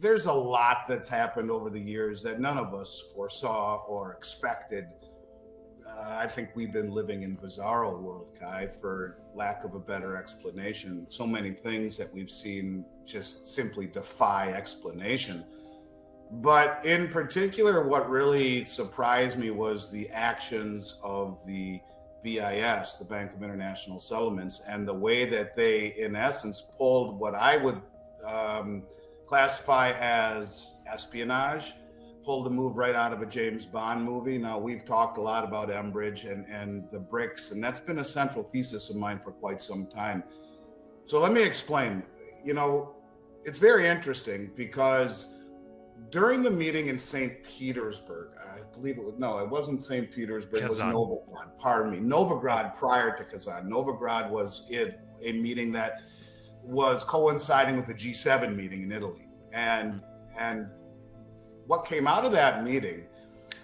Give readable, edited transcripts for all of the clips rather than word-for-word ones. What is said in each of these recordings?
there's a lot that's happened over the years that none of us foresaw or expected. I think we've been living in bizarro world, Kai, for lack of a better explanation. So many things that we've seen just simply defy explanation. But in particular, what really surprised me was the actions of the BIS, the Bank of International Settlements, and the way that they, in essence, pulled what I would classify as espionage, pulled a move right out of a James Bond movie. Now, we've talked a lot about Enbridge and the BRICS, and that's been a central thesis of mine for quite some time. So let me explain. You know, it's very interesting because during the meeting in St. Petersburg, I believe it was, no, it wasn't St. Petersburg, Kazan. It was Novigrad, pardon me. Novigrad prior to Kazan. Novigrad was a meeting that was coinciding with the G7 meeting in Italy. And what came out of that meeting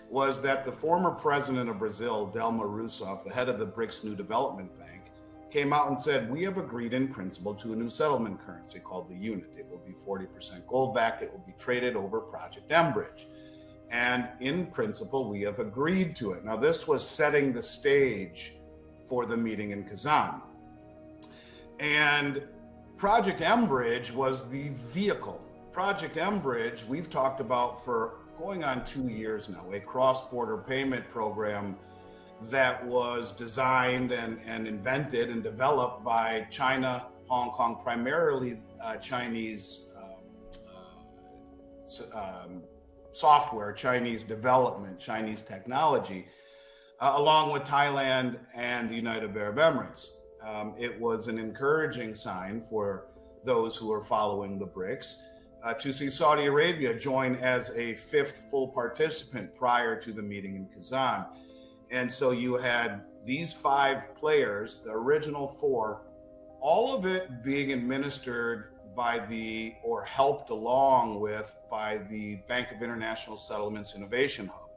was that the former president of Brazil, Dilma Rousseff, the head of the BRICS New Development Bank, came out and said, we have agreed in principle to a new settlement currency called the unit. It will be 40% gold backed. It will be traded over Project Enbridge. And in principle, we have agreed to it. Now, this was setting the stage for the meeting in Kazan. And Project Enbridge was the vehicle. Project Enbridge, we've talked about for going on 2 years now, a cross-border payment program that was designed and invented and developed by China, Hong Kong, primarily Chinese software, Chinese development, Chinese technology, along with Thailand and the United Arab Emirates. It was an encouraging sign for those who are following the BRICS to see Saudi Arabia join as a fifth full participant prior to the meeting in Kazan. And so you had these 5 players, the original 4, all of it being administered by or helped along with by the Bank of International Settlements Innovation Hub.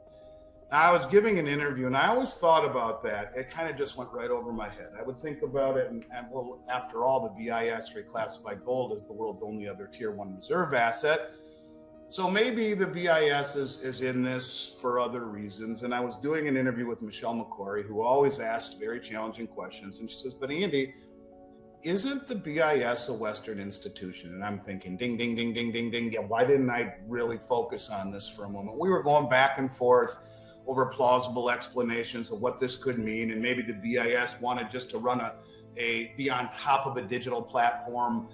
Now, I was giving an interview and I always thought about that. It kind of just went right over my head. I would think about it and well, after all, the BIS reclassified gold as the world's only other tier 1 reserve asset. So maybe the BIS is in this for other reasons. And I was doing an interview with Michelle McCory, who always asks very challenging questions. And she says, but Andy, isn't the BIS a Western institution? And I'm thinking, ding, ding, ding, ding, ding, ding. Yeah, why didn't I really focus on this for a moment? We were going back and forth over plausible explanations of what this could mean. And maybe the BIS wanted just to run be on top of a digital platform.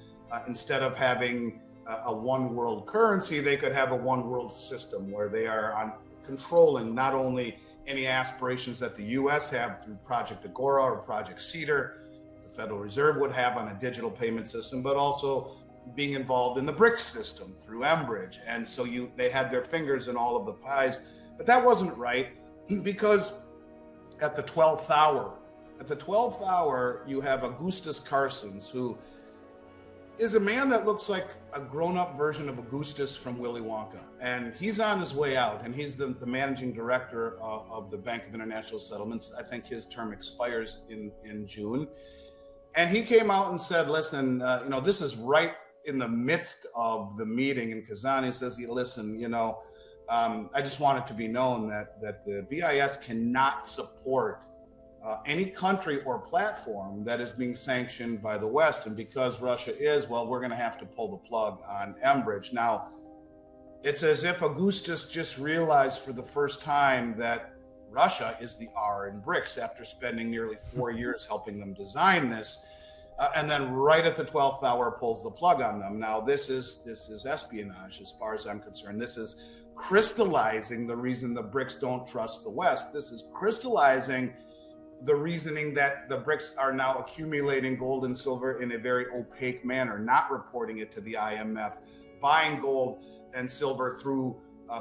Instead of having a one world currency, they could have a one world system where they are controlling not only any aspirations that the US have through Project Agora or Project Cedar, the Federal Reserve would have on a digital payment system, but also being involved in the BRICS system through Enbridge. And so they had their fingers in all of the pies. But that wasn't right, because at the 12th hour, you have Augustus Carstens, who is a man that looks like a grown-up version of Augustus from Willy Wonka. And he's on his way out, and he's the managing director of the Bank of International Settlements. I think his term expires in June. And he came out and said, listen, this is right in the midst of the meeting in Kazan. He says, listen, I just want it to be known that the BIS cannot support any country or platform that is being sanctioned by the West. And because Russia is, well, we're going to have to pull the plug on Enbridge. Now, it's as if Augustus just realized for the first time that Russia is the R in BRICS after spending nearly 4 years helping them design this. And then right at the 12th hour pulls the plug on them. Now, this is espionage as far as I'm concerned. This is crystallizing the reason the BRICS don't trust the West. This is crystallizing the reasoning that the BRICS are now accumulating gold and silver in a very opaque manner, not reporting it to the IMF, buying gold and silver through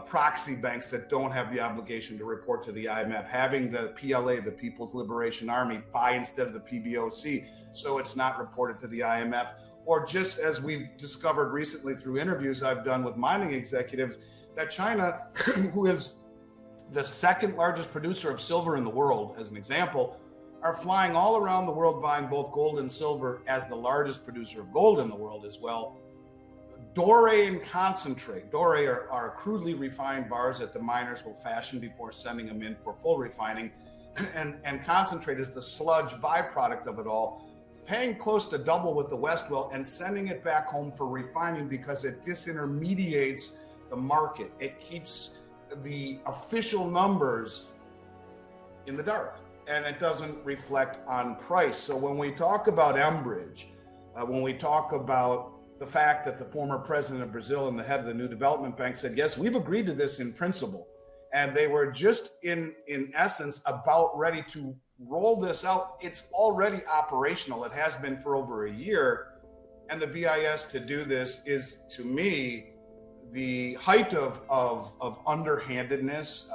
proxy banks that don't have the obligation to report to the IMF, having the PLA, the People's Liberation Army, buy instead of the PBOC, so it's not reported to the IMF. Or just as we've discovered recently through interviews I've done with mining executives, that China, who is the second largest producer of silver in the world, as an example, are flying all around the world buying both gold and silver as the largest producer of gold in the world as well, Doré and concentrate. Doré are crudely refined bars that the miners will fashion before sending them in for full refining. And concentrate is the sludge byproduct of it all, paying close to double what the West will and sending it back home for refining because it disintermediates the market. It keeps the official numbers in the dark and it doesn't reflect on price. So when we talk about Enbridge, when we talk about the fact that the former president of Brazil and the head of the new development bank said, yes, we've agreed to this in principle. And they were just in essence about ready to roll this out. It's already operational. It has been for over a year. And the BIS to do this is, to me, the height of underhandedness.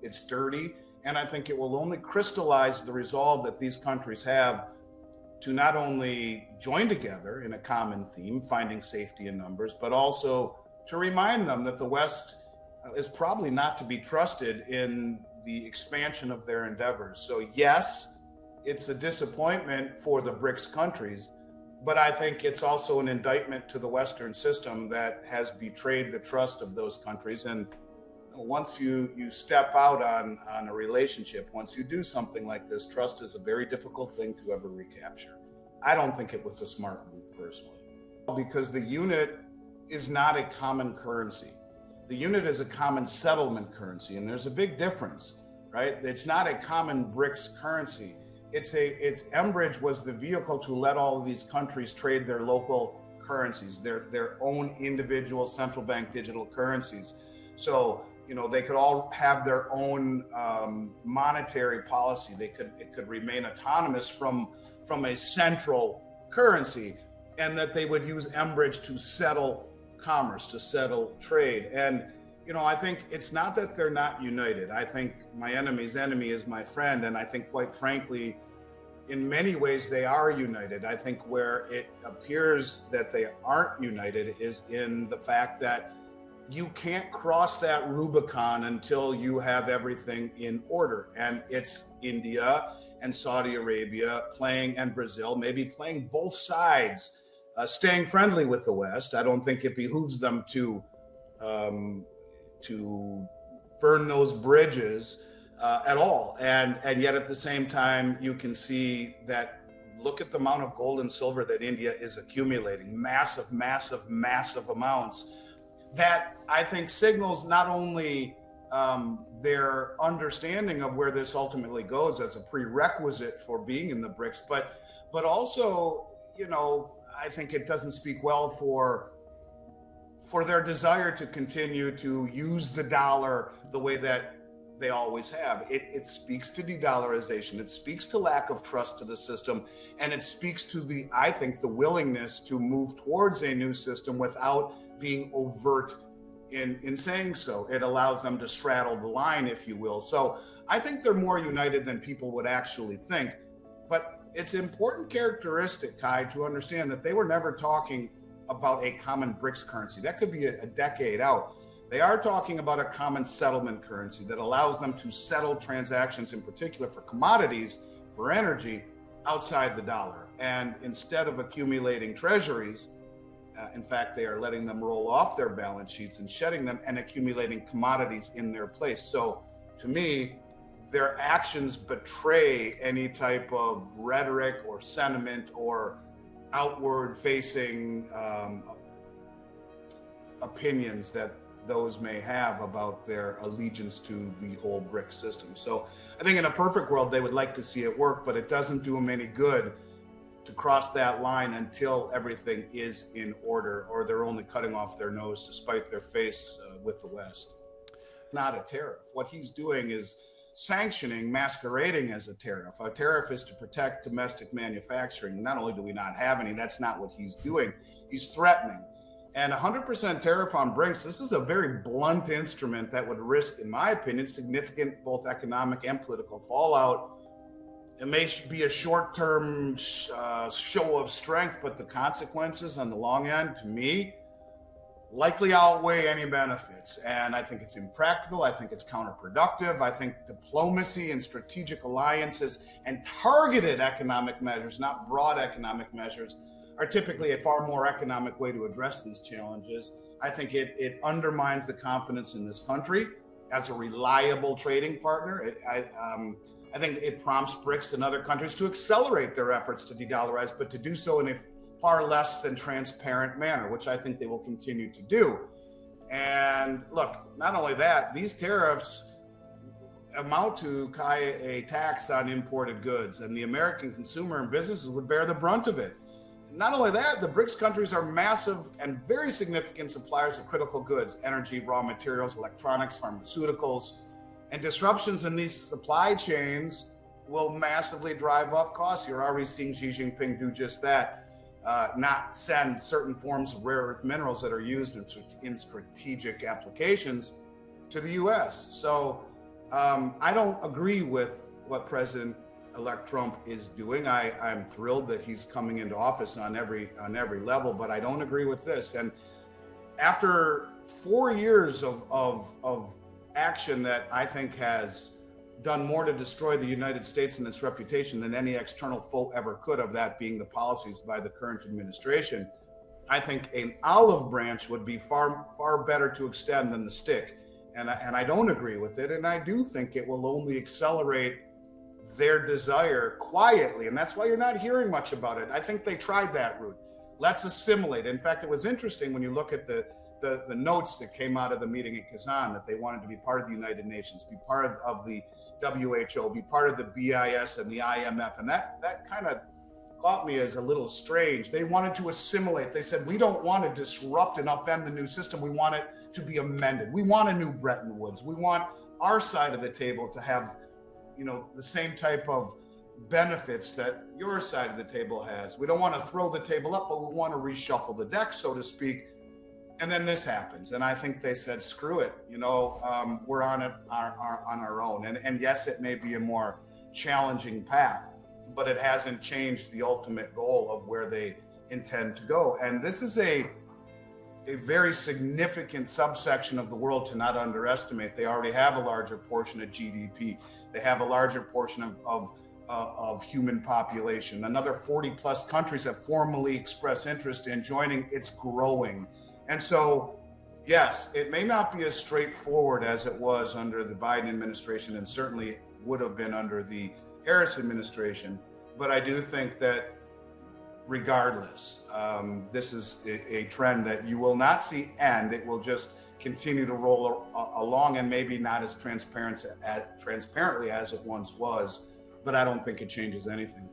It's dirty. And I think it will only crystallize the resolve that these countries have to not only join together in a common theme, finding safety in numbers, but also to remind them that the West is probably not to be trusted in the expansion of their endeavors. So yes, it's a disappointment for the BRICS countries, but I think it's also an indictment to the Western system that has betrayed the trust of those countries. And once you step out on a relationship, once you do something like this, trust is a very difficult thing to ever recapture. I don't think it was a smart move personally, because the unit is not a common currency. The unit is a common settlement currency, and there's a big difference, right? It's not a common BRICS currency. It's Enbridge was the vehicle to let all of these countries trade their local currencies, their own individual central bank digital currencies. So, they could all have their own monetary policy. It could remain autonomous from a central currency, and that they would use Enbridge to settle commerce, to settle trade. And, I think it's not that they're not united. I think my enemy's enemy is my friend. And I think, quite frankly, in many ways, they are united. I think where it appears that they aren't united is in the fact that you can't cross that Rubicon until you have everything in order. And it's India and Saudi Arabia and Brazil, maybe playing both sides, staying friendly with the West. I don't think it behooves them to burn those bridges at all. And yet at the same time, you can see that, look at the amount of gold and silver that India is accumulating, massive, massive, massive amounts. That I think signals not only their understanding of where this ultimately goes as a prerequisite for being in the BRICS, but also, I think it doesn't speak well for their desire to continue to use the dollar the way that they always have. It speaks to de-dollarization. It speaks to lack of trust to the system, and it speaks to I think the willingness to move towards a new system without being overt in saying so. It allows them to straddle the line, if you will. So I think they're more united than people would actually think. But it's an important characteristic, Kai, to understand that they were never talking about a common BRICS currency. That could be a decade out. They are talking about a common settlement currency that allows them to settle transactions, in particular for commodities, for energy, outside the dollar. And instead of accumulating treasuries, in fact, they are letting them roll off their balance sheets and shedding them and accumulating commodities in their place. So to me, their actions betray any type of rhetoric or sentiment or outward facing opinions that those may have about their allegiance to the whole BRICS system. So I think in a perfect world, they would like to see it work, but it doesn't do them any good to cross that line until everything is in order, or they're only cutting off their nose to spite their face with the West. Not a tariff. What he's doing is sanctioning, masquerading as a tariff. A tariff is to protect domestic manufacturing. Not only do we not have any, that's not what he's doing. He's threatening. And 100% tariff on BRICS, this is a very blunt instrument that would risk, in my opinion, significant both economic and political fallout. It may be a short-term show of strength, but the consequences on the long end, to me, likely outweigh any benefits. And I think it's impractical. I think it's counterproductive. I think diplomacy and strategic alliances and targeted economic measures, not broad economic measures, are typically a far more economic way to address these challenges. I think it undermines the confidence in this country as a reliable trading partner. I think it prompts BRICS and other countries to accelerate their efforts to de-dollarize, but to do so in a far less than transparent manner, which I think they will continue to do. And look, not only that, these tariffs amount to a tax on imported goods, and the American consumer and businesses would bear the brunt of it. Not only that, the BRICS countries are massive and very significant suppliers of critical goods, energy, raw materials, electronics, pharmaceuticals, and disruptions in these supply chains will massively drive up costs. You're already seeing Xi Jinping do just that, not send certain forms of rare earth minerals that are used in strategic applications to the US. So I don't agree with what President-elect Trump is doing. I'm thrilled that he's coming into office on every level, but I don't agree with this. And after 4 years of action that I think has done more to destroy the United States and its reputation than any external foe ever could, of that being the policies by the current administration, I think an olive branch would be far better to extend than the stick. And I don't agree with it. And I do think it will only accelerate their desire quietly. And that's why you're not hearing much about it. I think they tried that route. Let's assimilate. In fact, it was interesting when you look at the notes that came out of the meeting in Kazan, that they wanted to be part of the United Nations, be part of the WHO, be part of the BIS and the IMF. And that kind of caught me as a little strange. They wanted to assimilate. They said, we don't want to disrupt and upend the new system. We want it to be amended. We want a new Bretton Woods. We want our side of the table to have, the same type of benefits that your side of the table has. We don't want to throw the table up, but we want to reshuffle the deck, so to speak. And then this happens. And I think they said, screw it. We're on it on our own. And yes, it may be a more challenging path, but it hasn't changed the ultimate goal of where they intend to go. And this is a very significant subsection of the world to not underestimate. They already have a larger portion of GDP. They have a larger portion of human population. Another 40 plus countries have formally expressed interest in joining. It's growing. And so, yes, it may not be as straightforward as it was under the Biden administration, and certainly would have been under the Harris administration. But I do think that regardless, this is a trend that you will not see end. It will just continue to roll along, and maybe not as transparently as it once was. But I don't think it changes anything.